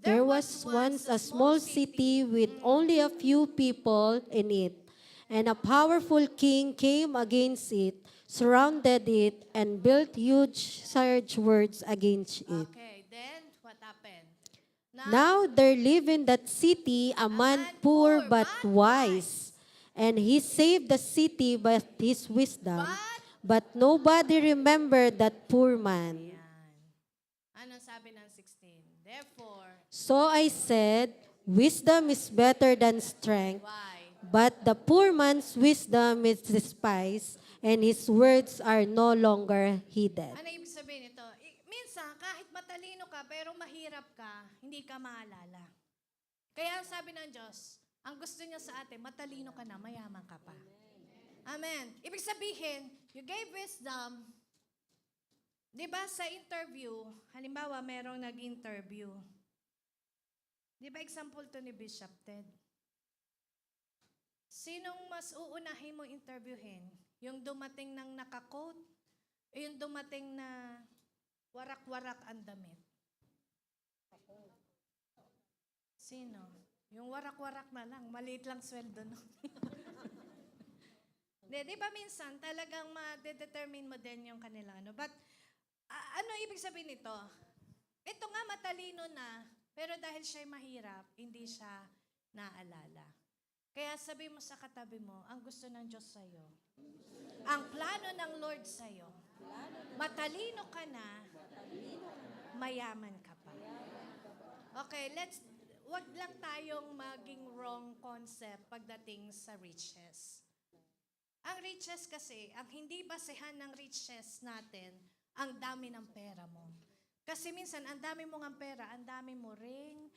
There was once a small city with only a few people in it, and a powerful king came against it, surrounded it, and built huge words against it. Okay, then what happened? Now there lived in that city a man poor but wise, and he saved the city by his wisdom. But nobody remembered that poor man. Yan. Ano sabi ng 16? Therefore, So I said, wisdom is better than strength, why? But the poor man's wisdom is despised, and his words are no longer heeded. Ano ibig sabihin nito? Minsan, kahit matalino ka, pero mahirap ka, hindi ka maalala. Kaya sabi ng Diyos, ang gusto niya sa atin, matalino ka na, mayaman ka pa. Amen. Ibig sabihin, you gave wisdom. Di ba sa interview, halimbawa merong nag-interview. Di ba example to ni Bishop Ted? Sinong mas uunahin mo interviewin? Yung dumating ng naka-coat? O yung dumating na warak-warak ang damit? Sino? Yung warak-warak na lang, maliit lang sweldo nun. Di ba minsan talagang ma-determine mo din yung kanila. Ano? But ano ibig sabihin nito? Ito nga matalino na, pero dahil siya'y mahirap, hindi siya naalala. Kaya sabi mo sa katabi mo, ang gusto ng Diyos sa'yo, ang plano ng Lord sa'yo, matalino ka na, mayaman ka pa. Okay, wag lang tayong maging wrong concept pagdating sa riches. Ang riches kasi, ang hindi basehan ng riches natin, ang dami ng pera mo. Kasi minsan, ang dami mong ang pera, ang dami mo ring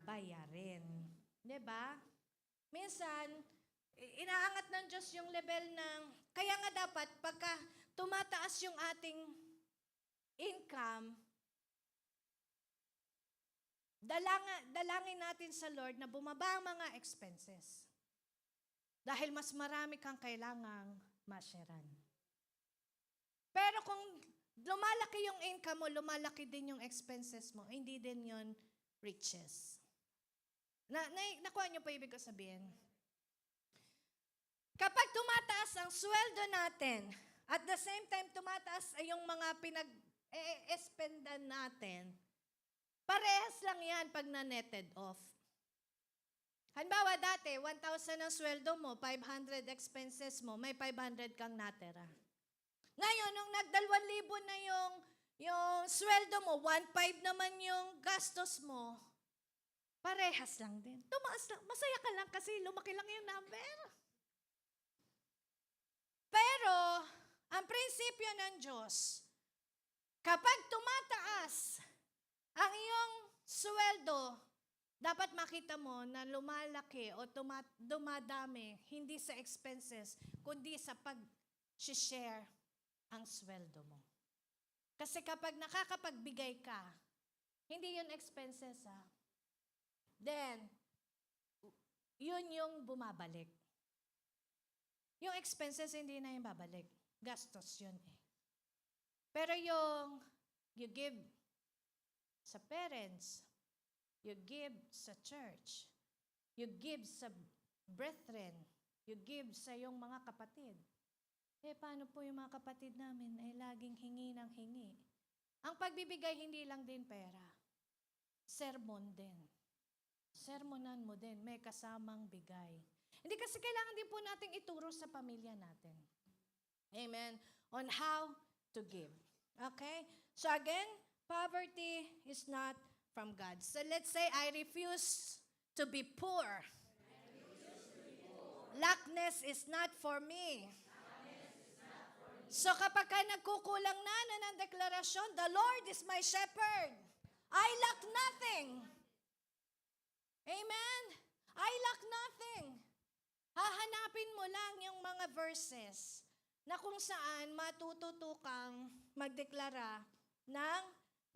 bayarin. Diba? Minsan, inaangat ng Diyos yung level ng, kaya nga dapat, pagka tumataas yung ating income, dalangin natin sa Lord na bumaba ang mga expenses. Dahil mas marami kang kailangang masyaran. Pero kung lumalaki yung income mo, lumalaki din yung expenses mo, hindi din yun riches. Nakuha niyo pa ibig ko sabihin? Kapag tumataas ang sweldo natin, at the same time tumataas ay yung mga pinag-espendan natin, parehas lang yan pag na-netted off. Halimbawa dati, 1,000 ang sweldo mo, 500 expenses mo, may 500 kang natira. Ngayon, nung nag-2,000 na yung sweldo mo, 1,500 naman yung gastos mo, parehas lang din. Tumaas lang. Masaya ka lang kasi lumaki lang yung number. Pero, ang prinsipyo ng Diyos, kapag tumataas ang iyong sweldo, dapat makita mo na lumalaki o dumadami, hindi sa expenses, kundi sa pag-share ang sweldo mo. Kasi kapag nakakapagbigay ka, hindi yun expenses then, yun yung bumabalik. Yung expenses, hindi na yung babalik. Gastos yun eh. Pero yung you give sa parents, you give sa church, you give sa brethren, you give sa iyong mga kapatid. Paano po yung mga kapatid namin ay laging hingi ng hingi? Ang pagbibigay hindi lang din pera. Sermon din. Sermonan mo din, may kasamang bigay. Hindi kasi kailangan din po nating ituro sa pamilya natin. Amen? On how to give. Okay? So again, poverty is not from God. So let's say, I refuse to be poor. Lackness is not for me. So kapag ka nagkukulang na ng deklarasyon, the Lord is my shepherd. I lack nothing. Amen? I lack nothing. Hahanapin mo lang yung mga verses na kung saan matututo kang magdeklara ng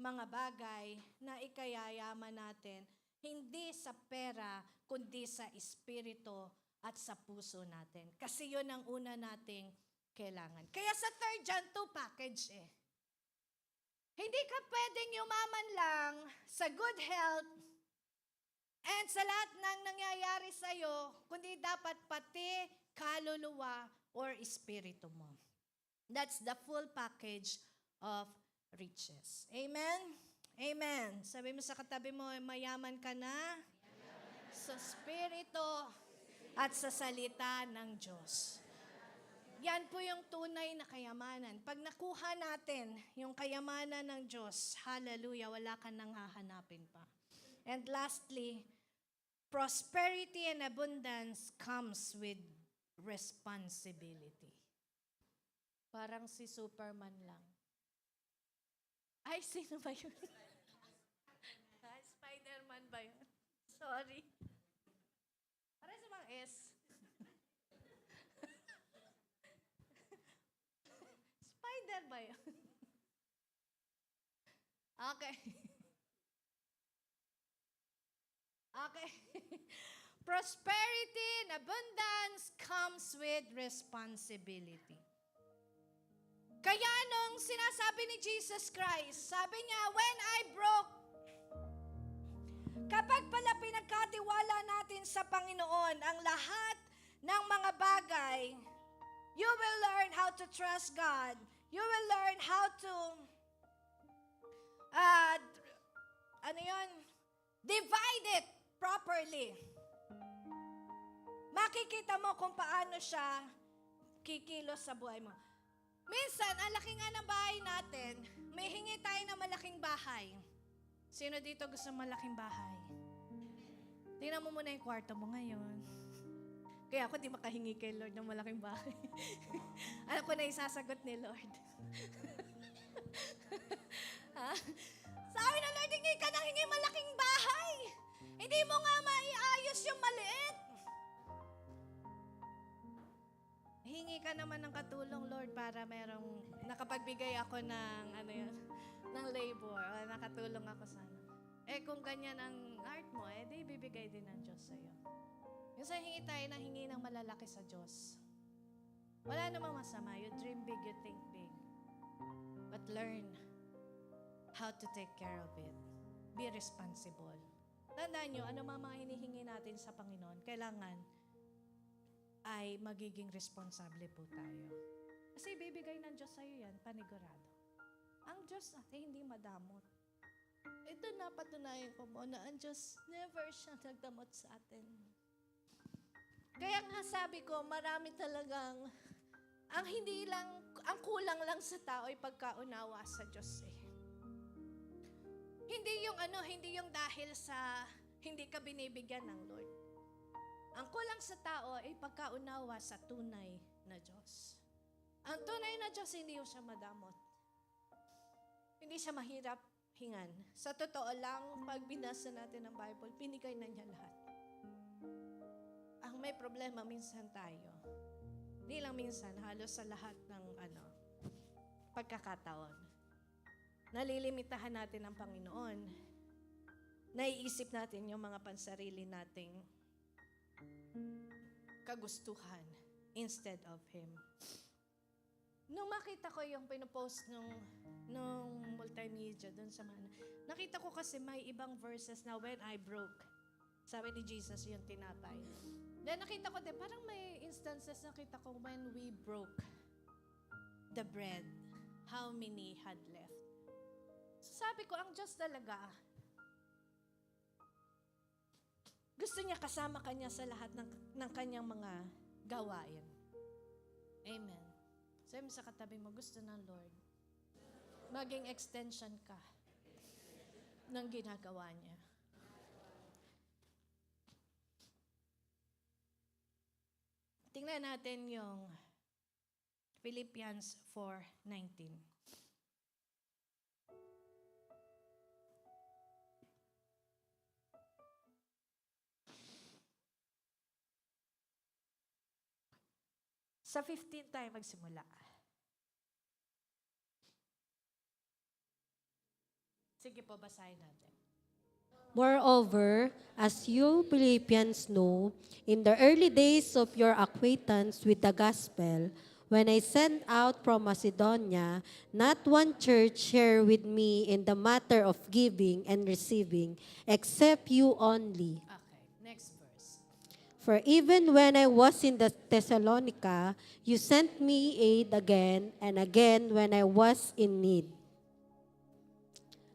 mga bagay na ikayayaman natin, hindi sa pera, kundi sa espiritu at sa puso natin. Kasi yun ang una nating kailangan. Kaya sa 3 John 2 package Hindi ka pwedeng yumaman lang sa good health and sa lahat ng nangyayari sa'yo, kundi dapat pati kaluluwa or espiritu mo. That's the full package of riches. Amen? Amen. Sabi mo sa katabi mo, mayaman ka na sa espiritu at sa salita ng Diyos. Yan po yung tunay na kayamanan. Pag nakuha natin yung kayamanan ng Diyos, hallelujah, wala ka nang hahanapin pa. And lastly, prosperity and abundance comes with responsibility. Parang si Superman lang. Ay, sino ba yun? Spider-Man ba yun? Sorry. Parang sa mga S. Spider ba yun? Okay. Okay. Prosperity and abundance comes with responsibility. Kaya nung sinasabi ni Jesus Christ, sabi niya, when I broke, kapag pala pinagkatiwala natin sa Panginoon ang lahat ng mga bagay, you will learn how to trust God. You will learn how to, divide it properly. Makikita mo kung paano siya kikilos sa buhay mo. Minsan, ang laki nga ng bahay natin, may hingi tayo ng malaking bahay. Sino dito gusto ng malaking bahay? Tingnan mo muna yung kwarto mo ngayon. Kaya ako di makahingi kay Lord ng malaking bahay. Alam ko na isasagot ni Lord. Ha? Sabi na Lord, hingi ka ng hingi malaking bahay. Hindi mo nga maiayos yung maliit. Hingi ka naman ng katulong, Lord, para merong nakapagbigay ako ng, ng labor, o nakatulong ako sana. Kung ganyan ang art mo, di bibigay din ng Diyos sa'yo. Yung sa hingi tayo ng hingi ng malalaki sa Diyos. Wala namang masama. You dream big, you think big. But learn how to take care of it. Be responsible. Tandaan nyo, ano mga hinihingi natin sa Panginoon, kailangan ay magiging responsable po tayo. Kasi bibigay ng Diyos sa'yo yan, panigurado. Ang Diyos natin hindi madamot. Ito napatunayan ko mo na ang Diyos never siya nagdamot sa atin. Kaya nga sabi ko, marami talagang, ang kulang lang sa tao ay pagkaunawa sa Diyos eh. Hindi yung dahil sa hindi ka binibigyan ng Lord. Ang kulang sa tao ay pagkaunawa sa tunay na Diyos. Ang tunay na Diyos, hindi siya madamot. Hindi siya mahirap hingan. Sa totoo lang, pag binasa natin ang Bible, binigay na niya lahat. Ang may problema minsan tayo. Hindi lang minsan, halos sa lahat ng pagkakataon. Nalilimitahan natin ang Panginoon. Naiisip natin yung mga pansarili nating kagustuhan instead of Him. Nung makita ko yung pinupost nung multimedia doon sa nakita ko kasi may ibang verses na when I broke. Sabi ni Jesus yung tinapay. Then nakita ko din, parang may instances nakita ko when we broke the bread, how many had left. So sabi ko, ang Diyos talaga, gusto niya kasama kanya sa lahat ng kanyang mga gawain. Amen. Sabi mo sa katabi mo, gusto ng Lord, maging extension ka ng ginagawa niya. Tingnan natin yung Philippians 4:19. Sa 15 tayo magsimula. Sige po, basahin natin. Moreover, as you Philippians know, in the early days of your acquaintance with the gospel, when I sent out from Macedonia, not one church shared with me in the matter of giving and receiving, except you only. Okay, next verse. For even when I was in the Thessalonica, you sent me aid again and again when I was in need.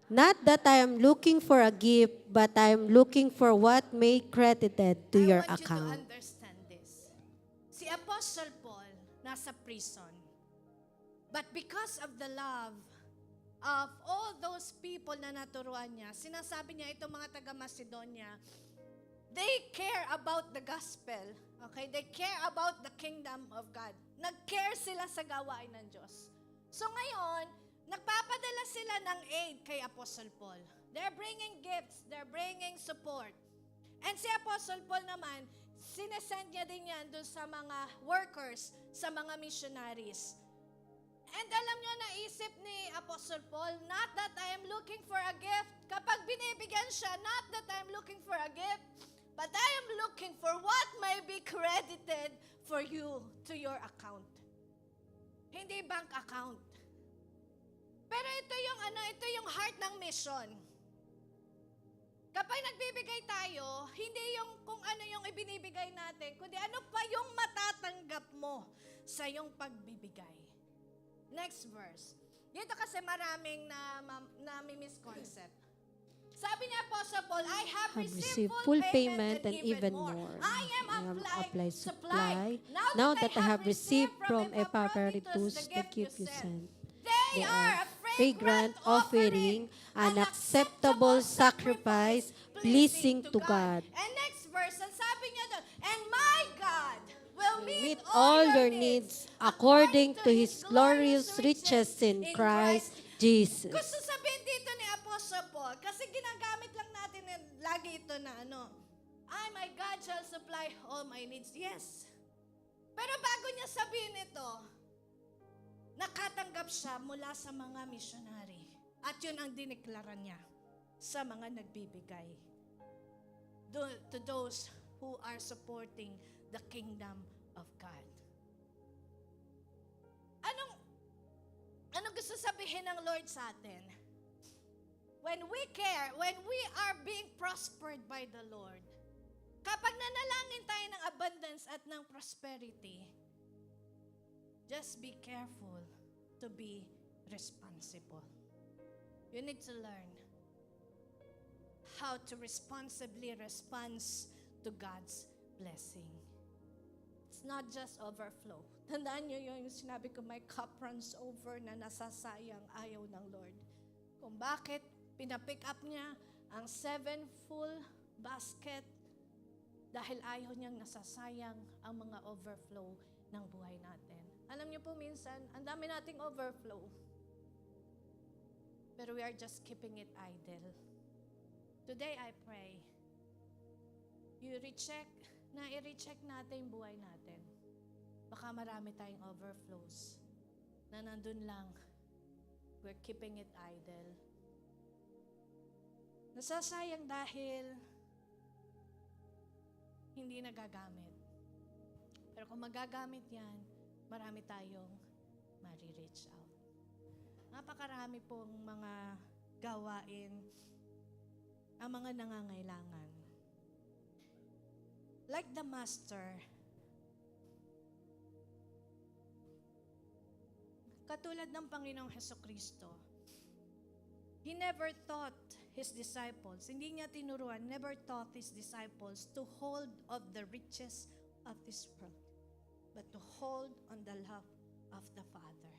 Not that I am looking for a gift, but I am looking for what may credited to your I want account. you to understand this. Si Apostle Paul, nasa prison. But because of the love of all those people na naturuan niya, sinasabi niya itong mga taga-Macedonia, They care about the gospel. Okay? They care about the kingdom of God. Nag-care sila sa gawain ng Diyos. So ngayon, nagpapadala sila ng aid kay Apostle Paul. They're bringing gifts. They're bringing support. And si Apostle Paul naman, sinesend niya din yan doon sa mga workers, sa mga missionaries. And alam nyo, naisip ni Apostle Paul, not that I am looking for a gift. Kapag binibigyan siya, not that I am looking for a gift, but I am looking for what may be credited for you to your account. Hindi bank account. Pero ito yung heart ng mission. Kapag nagbibigay tayo, hindi yung kung ano yung ibinibigay natin, kundi ano pa yung matatanggap mo sa yung pagbibigay. Next verse. Dito kasi maraming na misconcept. Sabi niya Apostle Paul, I have received full payment and even more. I am applied supply. Now that I have received from Epaphroditus the gift you sent. They are a Fragrant offering, an acceptable sacrifice, pleasing to God. And next verse, ang sabi niya doon, and my God will Meet all your needs according to His glorious riches in Christ Jesus. Gusto sabihin dito ni Apostle Paul, kasi ginagamit lang natin lagi ito na my God shall supply all my needs. Yes. Pero bago niya sabihin ito, nakatanggap siya mula sa mga missionary. At yun ang dineklara niya sa mga nagbibigay. To those who are supporting the kingdom of God. Anong gusto sabihin ng Lord sa atin? When we care, when we are being prospered by the Lord, kapag nanalangin tayo ng abundance at ng prosperity, just be careful to be responsible. You need to learn how to responsibly respond to God's blessing. It's not just overflow. Tandaan niyo yung sinabi ko, my cup runs over na nasasayang ayaw ng Lord. Kung bakit pinapick up niya ang 7 full basket dahil ayaw niyang nasasayang ang mga overflow ng buhay natin. Alam niyo po minsan, ang dami nating overflow. Pero we are just keeping it idle. Today I pray, i-recheck natin yung buhay natin. Baka marami tayong overflows na nandun lang. We're keeping it idle. Nasasayang dahil hindi nagagamit. Pero kung magagamit yan, marami tayong mari-reach out. Napakarami pong mga gawain ang mga nangangailangan. Like the Master, katulad ng Panginoong Hesukristo, He never taught His disciples, hindi niya tinuruan, never taught His disciples to hold of the riches of this world, but to hold on the love of the Father.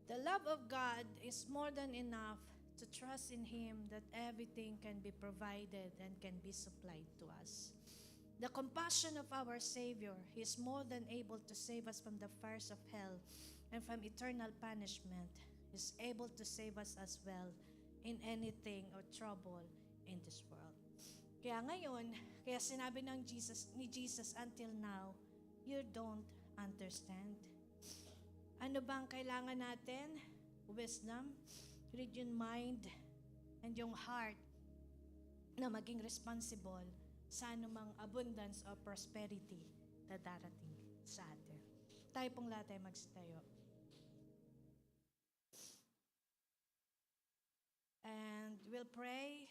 The love of God is more than enough to trust in Him that everything can be provided and can be supplied to us. The compassion of our Savior, He is more than able to save us from the fires of hell and from eternal punishment. He is able to save us as well in anything or trouble in this world. Kaya ngayon, kaya sinabi ni Jesus until now, you don't understand. Ano bang kailangan natin? Wisdom, read yung mind, and yung heart na maging responsible sa anumang abundance or prosperity na darating sa atin. Tayo pong lahat ay magstayo. And we'll pray.